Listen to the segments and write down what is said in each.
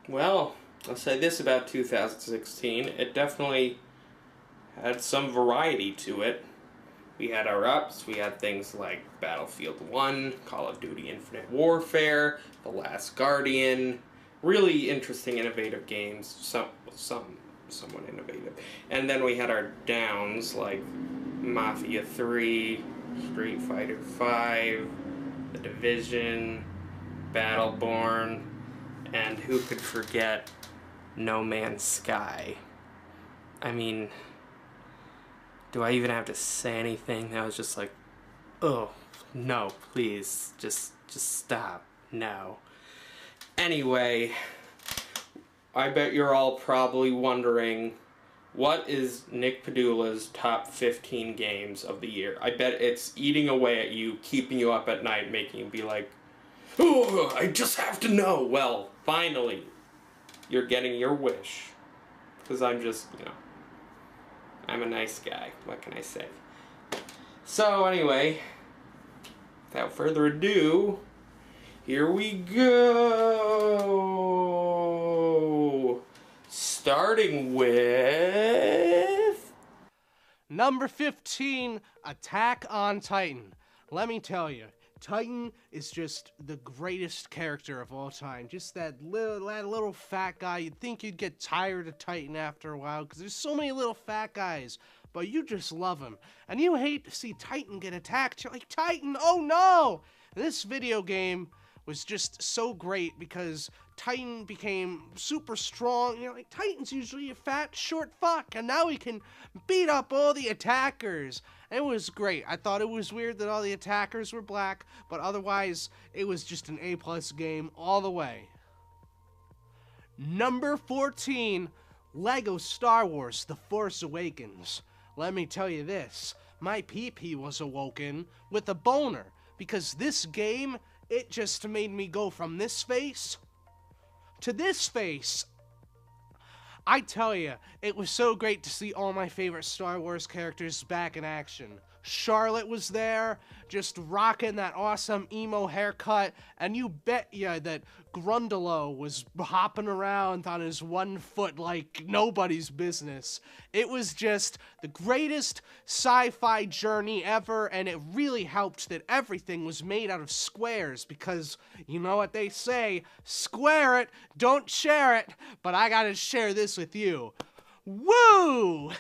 Well, I'll say this about 2016. It definitely had some variety to it. We had our ups. We had things like Battlefield 1, Call of Duty Infinite Warfare, The Last Guardian. Really interesting, innovative games. Somewhat innovative. And then we had our downs like Mafia 3, Street Fighter 5, The Division, Battleborn, and who could forget No Man's Sky? I mean, do I even have to say anything? That was just like, oh, no, please, just stop, no. Anyway, I bet you're all probably wondering, what is Nick Padula's top 15 games of the year? I bet it's eating away at you, keeping you up at night, making you be like, oh, I just have to know. Well, finally, you're getting your wish. Because I'm just, I'm a nice guy. What can I say? So, anyway, without further ado, here we go. Starting with Number 15, Attack on Titan. Let me tell you, Titan is just the greatest character of all time. Just that little fat guy. You'd think you'd get tired of Titan after a while because there's so many little fat guys, but you just love him. And you hate to see Titan get attacked. You're like, Titan, oh no! This video game was just so great because Titan became super strong. Titan's usually a fat, short fuck, and now he can beat up all the attackers. It was great. I thought it was weird that all the attackers were black, but otherwise, it was just an A+ game all the way. Number 14, Lego Star Wars The Force Awakens. Let me tell you this, my pee-pee was awoken with a boner, because this game, it just made me go from this face to this face. I tell you, it was so great to see all my favorite Star Wars characters back in action. Charlotte was there, just rocking that awesome emo haircut, and you bet ya that Grundalo was hopping around on his one foot like nobody's business. It was just the greatest sci-fi journey ever, and it really helped that everything was made out of squares, because you know what they say, square it, don't share it, but I gotta share this with you. Woo!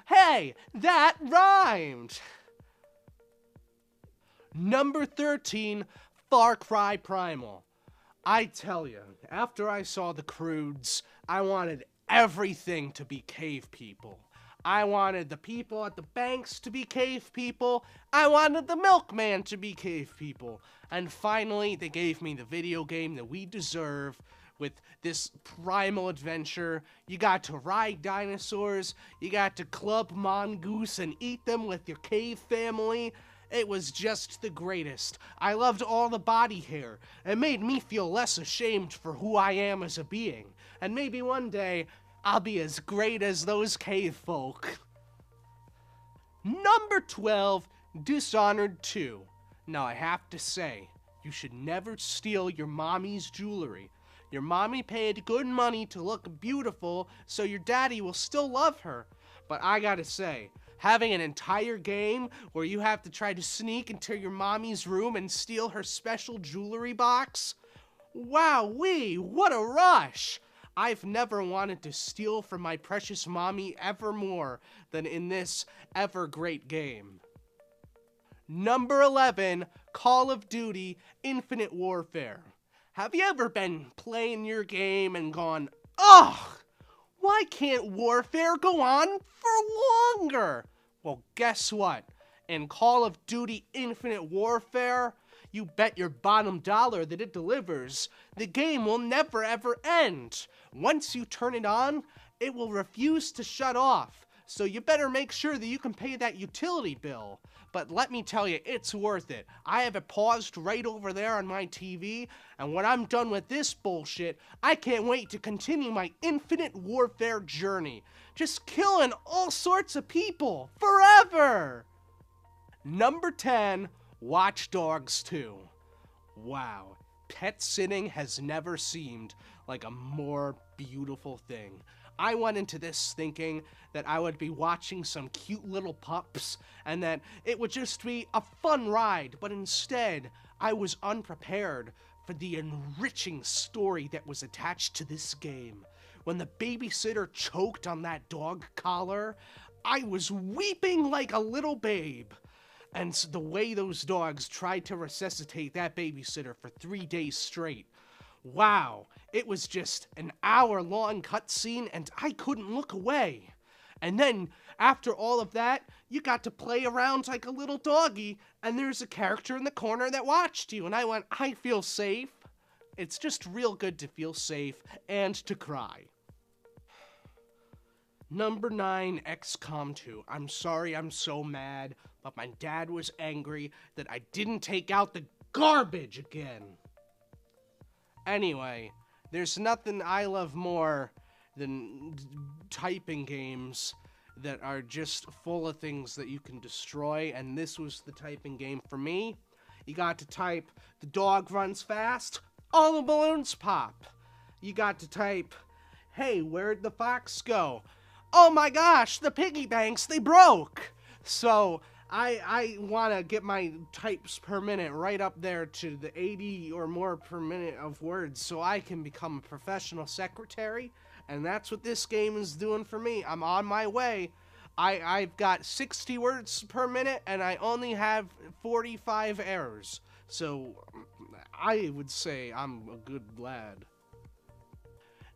Hey, that rhymed! Number 13, Far Cry Primal. I tell you, after I saw the Croods, I wanted everything to be cave people. I wanted the people at the banks to be cave people. I wanted the milkman to be cave people. And finally, they gave me the video game that we deserve, with this primal adventure. You got to ride dinosaurs, you got to club mongoose and eat them with your cave family. It was just the greatest. I loved all the body hair. It made me feel less ashamed for who I am as a being. And maybe one day, I'll be as great as those cave folk. Number 12, Dishonored II. Now I have to say, you should never steal your mommy's jewelry. Your mommy paid good money to look beautiful, so your daddy will still love her. But I gotta say, having an entire game where you have to try to sneak into your mommy's room and steal her special jewelry box? Wowee, what a rush! I've never wanted to steal from my precious mommy ever more than in this ever great game. Number 11, Call of Duty Infinite Warfare. Have you ever been playing your game and gone, ugh, why can't Warfare go on for longer? Well, guess what? In Call of Duty Infinite Warfare, you bet your bottom dollar that it delivers. The game will never ever end. Once you turn it on, it will refuse to shut off. So you better make sure that you can pay that utility bill. But let me tell you, it's worth it. I have it paused right over there on my TV, and when I'm done with this bullshit, I can't wait to continue my Infinite Warfare journey. Just killing all sorts of people, forever! Number 10, Watch Dogs 2. Wow. Pet sitting has never seemed like a more beautiful thing. I went into this thinking that I would be watching some cute little pups and that it would just be a fun ride, but instead, I was unprepared for the enriching story that was attached to this game. When the babysitter choked on that dog collar, I was weeping like a little babe. And the way those dogs tried to resuscitate that babysitter for 3 days straight. Wow, it was just an hour-long cutscene and I couldn't look away. And then, after all of that, you got to play around like a little doggy, and there's a character in the corner that watched you, and I went, I feel safe. It's just real good to feel safe and to cry. Number 9, XCOM 2. I'm sorry I'm so mad, but my dad was angry that I didn't take out the garbage again. Anyway, there's nothing I love more than typing games that are just full of things that you can destroy, and this was the typing game for me. You got to type, the dog runs fast, all the balloons pop. You got to type, hey, where'd the fox go? Oh my gosh, the piggy banks, they broke! So, I want to get my types per minute right up there to the 80 or more per minute of words so I can become a professional secretary, and that's what this game is doing for me. I'm on my way. I've got 60 words per minute, and I only have 45 errors. So, I would say I'm a good lad.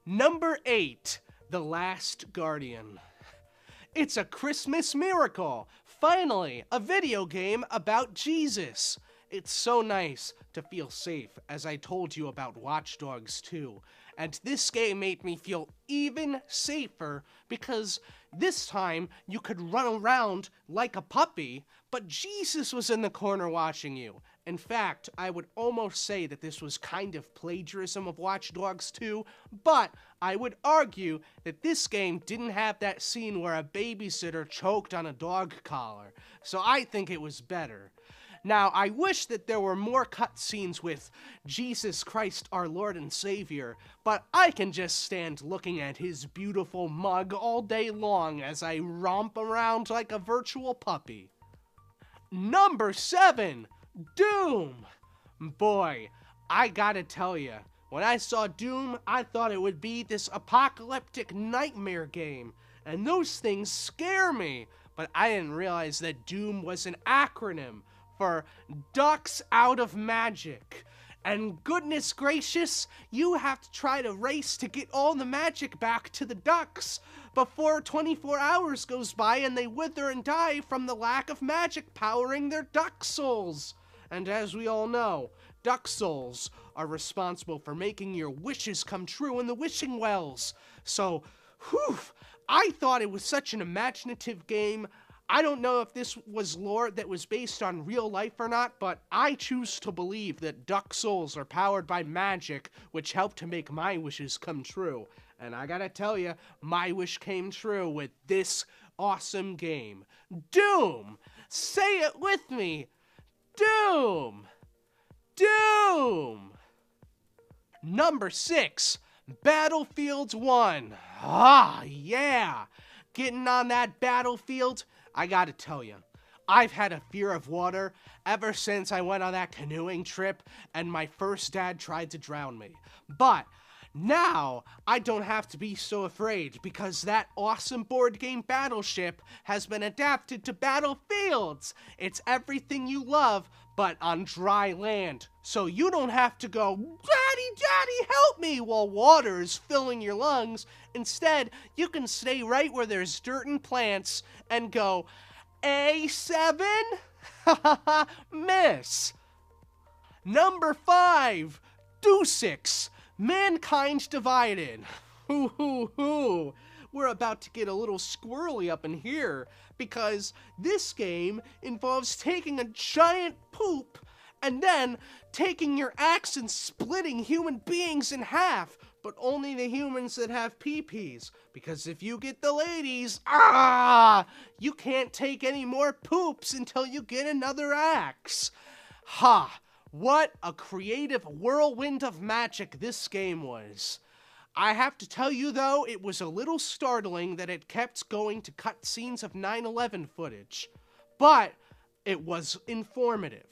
Number 8, The Last Guardian. It's a Christmas miracle! Finally, a video game about Jesus! It's so nice to feel safe, as I told you about Watch Dogs 2. And this game made me feel even safer because this time you could run around like a puppy, but Jesus was in the corner watching you. In fact, I would almost say that this was kind of plagiarism of Watch Dogs 2, but I would argue that this game didn't have that scene where a babysitter choked on a dog collar, so I think it was better. Now, I wish that there were more cutscenes with Jesus Christ, our Lord and Savior, but I can just stand looking at his beautiful mug all day long as I romp around like a virtual puppy. Number 7, Doom! Boy, I gotta tell ya, when I saw Doom, I thought it would be this apocalyptic nightmare game, and those things scare me, but I didn't realize that Doom was an acronym for Ducks Out of Magic. And goodness gracious, you have to try to race to get all the magic back to the ducks before 24 hours goes by and they wither and die from the lack of magic powering their duck souls. And as we all know, duck souls are responsible for making your wishes come true in the wishing wells. So, I thought it was such an imaginative game. I don't know if this was lore that was based on real life or not, but I choose to believe that duck souls are powered by magic, which helped to make my wishes come true. And I gotta tell you, my wish came true with this awesome game. Doom! Say it with me! Doom! Doom! Number 6, Battlefield 1. Ah, yeah! Getting on that battlefield, I gotta tell you, I've had a fear of water ever since I went on that canoeing trip and my first dad tried to drown me. But now I don't have to be so afraid because that awesome board game Battleship has been adapted to battlefields. It's everything you love, but on dry land. So you don't have to go, Daddy, Daddy, help me, while water is filling your lungs. Instead, you can stay right where there's dirt and plants and go, A7? Miss. Number 5, Deucix, Mankind Divided. We're about to get a little squirrely up in here because this game involves taking a giant poop and then taking your axe and splitting human beings in half, but only the humans that have pee-pees, because if you get the ladies, you can't take any more poops until you get another axe. Ha! What a creative whirlwind of magic this game was. I have to tell you, though, it was a little startling that it kept going to cutscenes of 9/11 footage, but it was informative.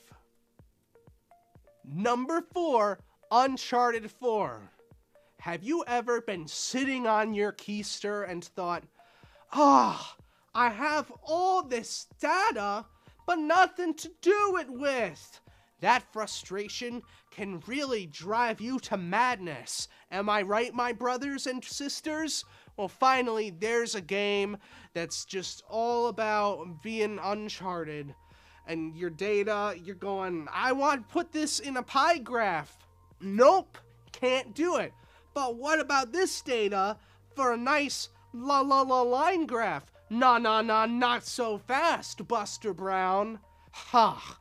Number 4, Uncharted Form. Have you ever been sitting on your keister and thought, I have all this data, but nothing to do it with? That frustration can really drive you to madness. Am I right, my brothers and sisters? Well, finally, there's a game that's just all about being Uncharted. And your data, you're going, I want to put this in a pie graph. Nope, can't do it. But what about this data for a nice line graph? Nah, not so fast, Buster Brown. Ha.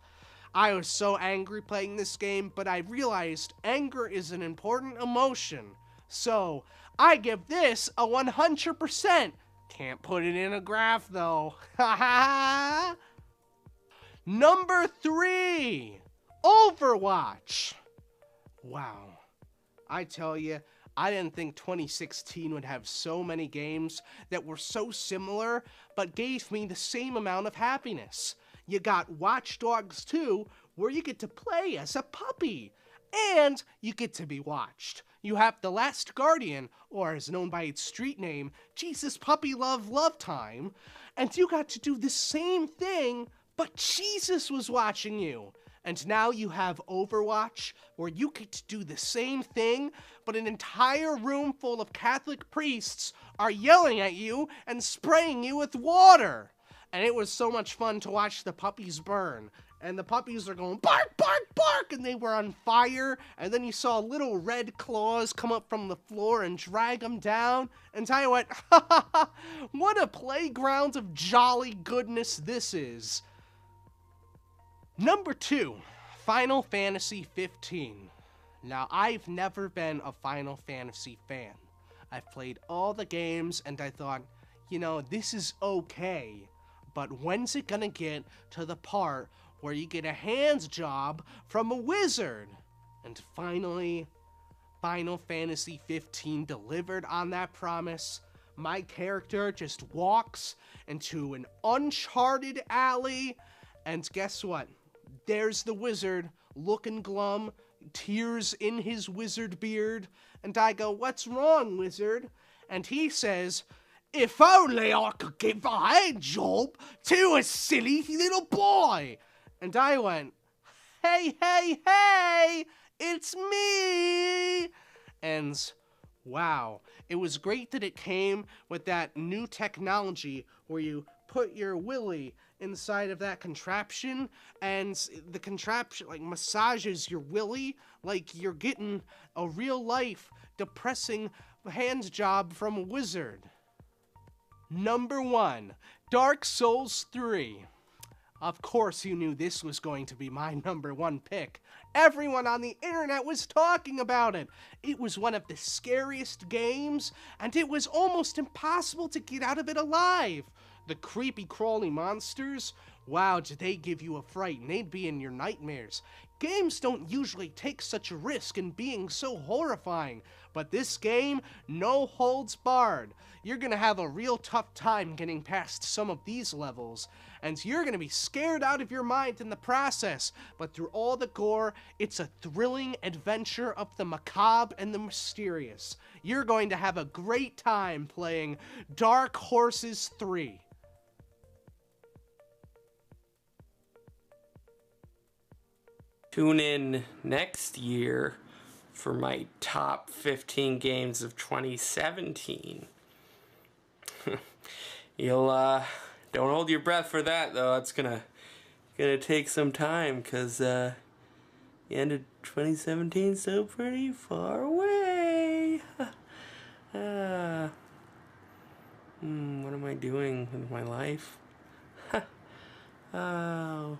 I was so angry playing this game, but I realized anger is an important emotion. So, I give this a 100%. Can't put it in a graph, though. Ha ha! Number 3, Overwatch. Wow. I tell you, I didn't think 2016 would have so many games that were so similar, but gave me the same amount of happiness. You got Watch Dogs 2, where you get to play as a puppy, and you get to be watched. You have The Last Guardian, or as known by its street name, Jesus Puppy Love Time, and you got to do the same thing, but Jesus was watching you. And now you have Overwatch, where you get to do the same thing, but an entire room full of Catholic priests are yelling at you and spraying you with water. And it was so much fun to watch the puppies burn. And the puppies are going, bark, bark, bark, and they were on fire. And then you saw little red claws come up from the floor and drag them down. And I went, ha ha ha, what a playground of jolly goodness this is. Number 2, Final Fantasy 15. Now, I've never been a Final Fantasy fan. I've played all the games, and I thought, this is okay. But when's it gonna get to the part where you get a hand job from a wizard? And finally, Final Fantasy 15 delivered on that promise. My character just walks into an uncharted alley, and guess what? There's the wizard, looking glum, tears in his wizard beard, and I go, what's wrong, wizard? And he says, if only I could give a hand job to a silly little boy. And I went, hey, it's me. And wow, it was great that it came with that new technology where you put your willy inside of that contraption, and the contraption massages your willy like you're getting a real life depressing hand job from a wizard. Number 1, Dark Souls 3. Of course you knew this was going to be my number 1 pick. Everyone on the internet was talking about it. It was one of the scariest games, and it was almost impossible to get out of it alive. The creepy crawly monsters, wow, did they give you a fright, and they'd be in your nightmares. Games don't usually take such a risk in being so horrifying, but this game, no holds barred. You're gonna have a real tough time getting past some of these levels, and you're gonna be scared out of your mind in the process, but through all the gore, it's a thrilling adventure of the macabre and the mysterious. You're going to have a great time playing Dark Horses 3. Tune in next year for my top 15 games of 2017. You'll don't hold your breath for that though. It's gonna take some time because the end of 2017 is so pretty far away. What am I doing with my life? Oh.